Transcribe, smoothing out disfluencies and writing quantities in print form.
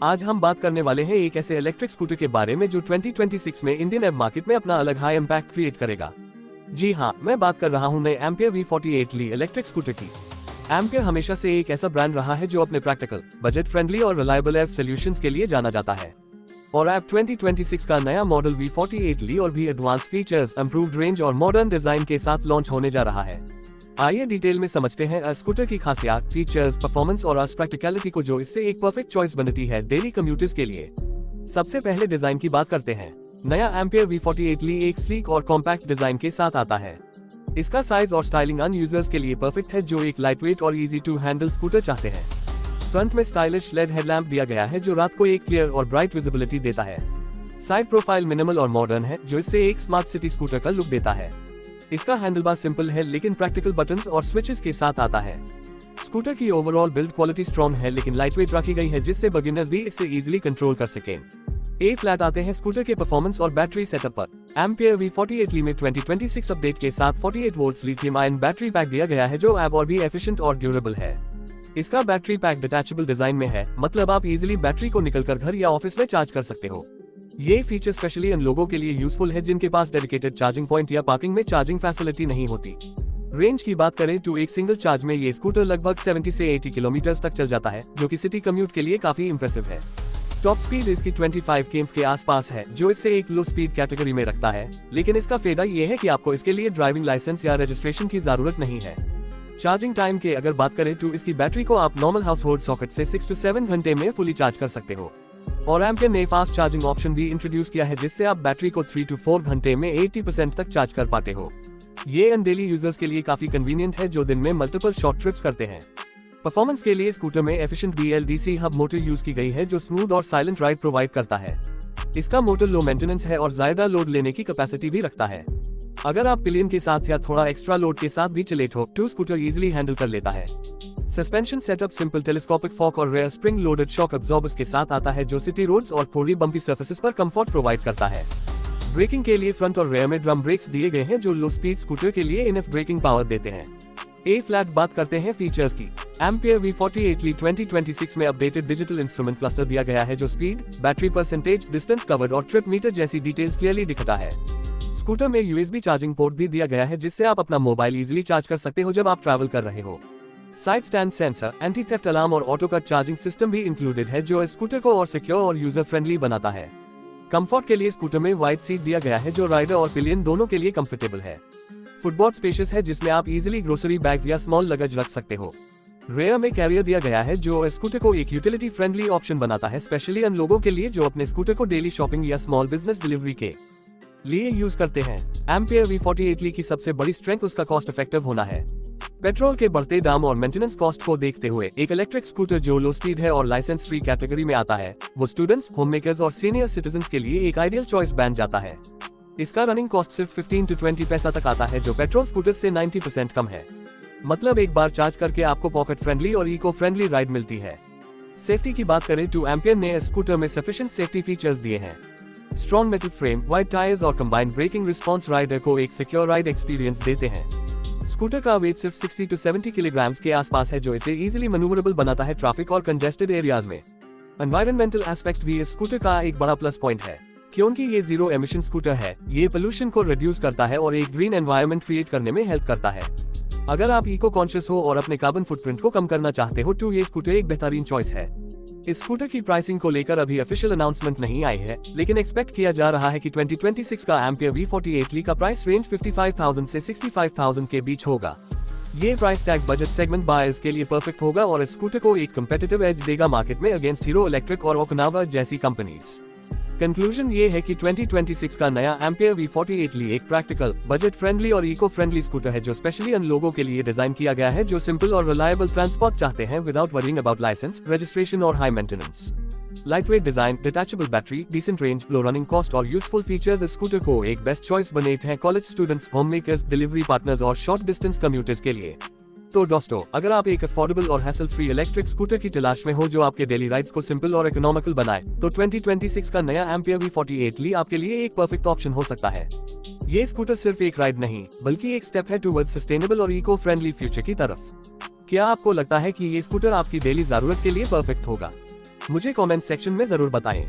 आज हम बात करने वाले हैं एक ऐसे इलेक्ट्रिक स्कूटर के बारे में जो 2026 में इंडियन एव मार्केट में अपना अलग हाई इम्पैक्ट क्रिएट करेगा। जी हाँ, मैं बात कर रहा हूँ नए एम्पियर V48 ली इलेक्ट्रिक स्कूटर की। एम्पियर हमेशा से एक ऐसा ब्रांड रहा है जो अपने प्रैक्टिकल, बजट फ्रेंडली और रिलायबल एव सॉल्यूशंस के लिए जाना जाता है। और अब 2026 का नया मॉडल V48 ली और भी एडवांस फीचर्स, इंप्रूव्ड रेंज और मॉडर्न डिजाइन के साथ लॉन्च होने जा रहा है। आइए डिटेल में समझते हैं स्कूटर की खासियत, फीचर्स, परफॉर्मेंस और प्रैक्टिकलिटी को जो इससे एक परफेक्ट चॉइस बनती है डेली कम्यूटर्स के लिए। सबसे पहले डिजाइन की बात करते हैं। नया एम्पियर V48 ली एक स्लीक और कॉम्पैक्ट डिजाइन के साथ आता है। इसका साइज और स्टाइलिंग अन यूजर्स के लिए परफेक्ट है जो एक लाइटवेट और इजी टू हैंडल स्कूटर चाहते हैं। फ्रंट में स्टाइलिश लेड हेडलैम्प दिया गया है जो रात को एक क्लियर और ब्राइट विजिबिलिटी देता है। साइड प्रोफाइल मिनिमल और मॉडर्न है जो इससे एक स्मार्ट सिटी स्कूटर का लुक देता है। इसका हैंडलबार सिंपल है लेकिन प्रैक्टिकल बटन्स और स्विचेस के साथ आता है। स्कूटर की ओवरऑल बिल्ड क्वालिटी स्ट्रॉन्ग है लेकिन लाइटवेट रखी गई है जिससे बिगिनर्स भी इसे इजीली कंट्रोल कर सकें। ए फ्लैट आते हैं स्कूटर के परफॉर्मेंस और बैटरी सेटअप पर। एम्पियर V48 ली में 2026 अपडेट के साथ 48 volts lithium ion battery pack दिया गया है जो अब और भी एफिशिएंट और ड्यूरेबल है। इसका बैटरी पैक डिटैचेबल डिजाइन में है, मतलब आप इजीली बैटरी को निकलकर घर या ऑफिस में चार्ज कर सकते हो। ये फीचर स्पेशली उन लोगों के लिए यूजफुल है जिनके पास डेडिकेटेड चार्जिंग पॉइंट या पार्किंग में चार्जिंग फैसिलिटी नहीं होती। रेंज की बात करें तो एक सिंगल चार्ज में ये स्कूटर लगभग 70 से 80 किलोमीटर तक चल जाता है जो कि सिटी कम्यूट के लिए काफी इंप्रेसिव है। टॉप स्पीड इसकी 25 km के आसपास है जो इसे एक लो स्पीड कैटेगरी में रखता है, लेकिन इसका फायदा ये है कि आपको इसके लिए ड्राइविंग लाइसेंस या रजिस्ट्रेशन की जरूरत नहीं है। चार्जिंग टाइम के अगर बात करें तो इसकी बैटरी को आप नॉर्मल हाउस होल्ड सॉकेट से 6 से 7 घंटे में फुली चार्ज कर सकते हो। और एम्पियर ने फास्ट चार्जिंग ऑप्शन भी इंट्रोड्यूस किया है जिससे आप बैटरी को 3 से 4 घंटे में 80% तक चार्ज कर पाते हो। ये अन डेली यूजर्स के लिए काफी कन्वीनियंट है जो दिन में मल्टीपल शॉर्ट ट्रिप्स करते हैं। परफॉर्मेंस के लिए स्कूटर में efficient BLDC hub motor use की गई है जो स्मूथ और साइलेंट राइड प्रोवाइड करता है। इसका मोटर लो मेंटेनेंस है और ज्यादा लोड लेने की कैपेसिटी भी रखता है। अगर आप पिलियन के साथ या थोड़ा एक्स्ट्रा लोड के साथ भी चले तो स्कूटर इजीली हैंडल कर लेता है। Suspension setup simple telescopic fork और rear spring loaded shock absorbers के साथ आता है जो सिटी रोड्स और थोड़ी बम्पी सर्फेसेस पर कंफर्ट प्रोवाइड करता है। ब्रेकिंग के लिए फ्रंट और रेयर में ड्रम ब्रेक्स दिए गए हैं जो लो स्पीड स्कूटर के लिए इनफ ब्रेकिंग पावर देते हैं। ए फ्लैट बात करते हैं फीचर्स की। एम्पियर V48 ली 2026 में अपडेटेड डिजिटल इंस्ट्रूमेंट क्लस्टर दिया गया है जो speed, battery percentage, distance covered और ट्रिप मीटर जैसी डिटेल्स क्लियरली दिखाता है। स्कूटर में USB चार्जिंग पोर्ट भी दिया गया है जिससे आप अपना मोबाइल इजीली चार्ज कर सकते हो जब आप ट्रैवल कर रहे हो। Side stand sensor, anti theft alarm और ऑटो कट चार्जिंग सिस्टम भी इंक्लूडेड है जो स्कूटर को और सिक्योर और यूजर फ्रेंडली बनाता है। कंफर्ट के लिए स्कूटर में वाइड सीट दिया गया है जो राइडर और पिलियन दोनों के लिए कंफर्टेबल है। फुटबॉर्ड स्पेशियस है जिसमें आप इजीली ग्रोसरी बैग्स या स्मॉल लगेज रख सकते हो। रेयर में कैरियर दिया गया है जो स्कूटर को एक यूटिलिटी फ्रेंडली ऑप्शन बनाता है, स्पेशली उन लोगों के लिए जो अपने स्कूटर को डेली शॉपिंग या स्मॉल बिजनेस डिलीवरी के लिए यूज करते हैं। एम्पियर V48 ली की सबसे बड़ी स्ट्रेंथ उसका कॉस्ट इफेक्टिव होना है। पेट्रोल के बढ़ते दाम और मेंटेनेंस कॉस्ट को देखते हुए एक इलेक्ट्रिक स्कूटर जो लो स्पीड है और लाइसेंस फ्री कैटेगरी में आता है वो स्टूडेंट्स, होम मेकर्स और सीनियर सिटीजन्स के लिए एक आइडियल चॉइस बन जाता है। इसका रनिंग कॉस्ट सिर्फ 15 से 20 पैसा तक आता है जो पेट्रोल स्कूटर से 90% कम है। मतलब एक बार चार्ज करके आपको पॉकेट फ्रेंडली और इको फ्रेंडली राइड मिलती है। सेफ्टी की बात करें तो एम्पियर ने स्कूटर में सफिशिएंट सेफ्टी फीचर्स दिए हैं। Strong metal frame, wide tyres और कंबाइंड ब्रेकिंग रिस्पॉन्स राइडर को एक सिक्योर राइड एक्सपीरियंस देते हैं। स्कूटर का वेट सिर्फ 60 से 70 किलोग्राम के आसपास है जो इसे इजीली मैन्यूवरेबल बनाता है ट्रैफिक और कंजेस्टेड एरियाज में। एनवायरमेंटल एस्पेक्ट भी इस स्कूटर का एक बड़ा प्लस पॉइंट है क्योंकि ये जीरो एमिशन स्कूटर है। ये पोल्यूशन को रिड्यूस करता है और एक ग्रीन एनवायरनमेंट क्रिएट करने में हेल्प करता है। अगर आप इको कॉन्शियस हो और अपने कार्बन फुटप्रिंट को कम करना चाहते हो तो ये स्कूटर एक बेहतरीन चॉइस है। इस स्कूटर की प्राइसिंग को लेकर अभी ऑफिशियल अनाउंसमेंट नहीं आई है, लेकिन एक्सपेक्ट किया जा रहा है कि 2026 का एम्पियर V48 ली का प्राइस रेंज 55,000 से 65,000 के बीच होगा। ये price tag budget segment buyers के लिए परफेक्ट होगा और इस स्कूटर को एक कम्पिटिटिव एज देगा मार्केट में अगेंस्ट हीरो इलेक्ट्रिक और ओकिनावा जैसी कंपनीज। कंक्लूजन ये है कि 2026 का नया एम्पियर V48 ली एक प्रैक्टिकल, बजट फ्रेंडली और इको फ्रेंडली स्कूटर है जो स्पेशली उन लोगों के लिए डिजाइन किया गया है जो सिंपल और रिलायबल ट्रांसपोर्ट चाहते हैं without worrying about license, registration और high maintenance. Lightweight design, detachable battery, decent range, low running cost और यूजफुल फीचर्स इस स्कूटर को एक बेस्ट चॉइस बनाते हैं college students, home makers, delivery partners और शॉर्ट डिस्टेंस कम्यूटर्स के लिए। तो दोस्तों, अगर आप एक अफोर्डेबल और हैसल फ्री इलेक्ट्रिक स्कूटर की तलाश में हो जो आपके डेली राइड्स को सिंपल और इकोनॉमिकल बनाए तो 2026 का नया एम्पियर V48 ली आपके लिए एक परफेक्ट ऑप्शन हो सकता है। ये स्कूटर सिर्फ एक राइड नहीं बल्कि एक स्टेप है टुवर्ड्स सस्टेनेबल और इको फ्रेंडली फ्यूचर की तरफ। क्या आपको लगता है कि ये स्कूटर आपकी डेली जरूरत के लिए परफेक्ट होगा? मुझे कमेंट सेक्शन में जरूर बताएं।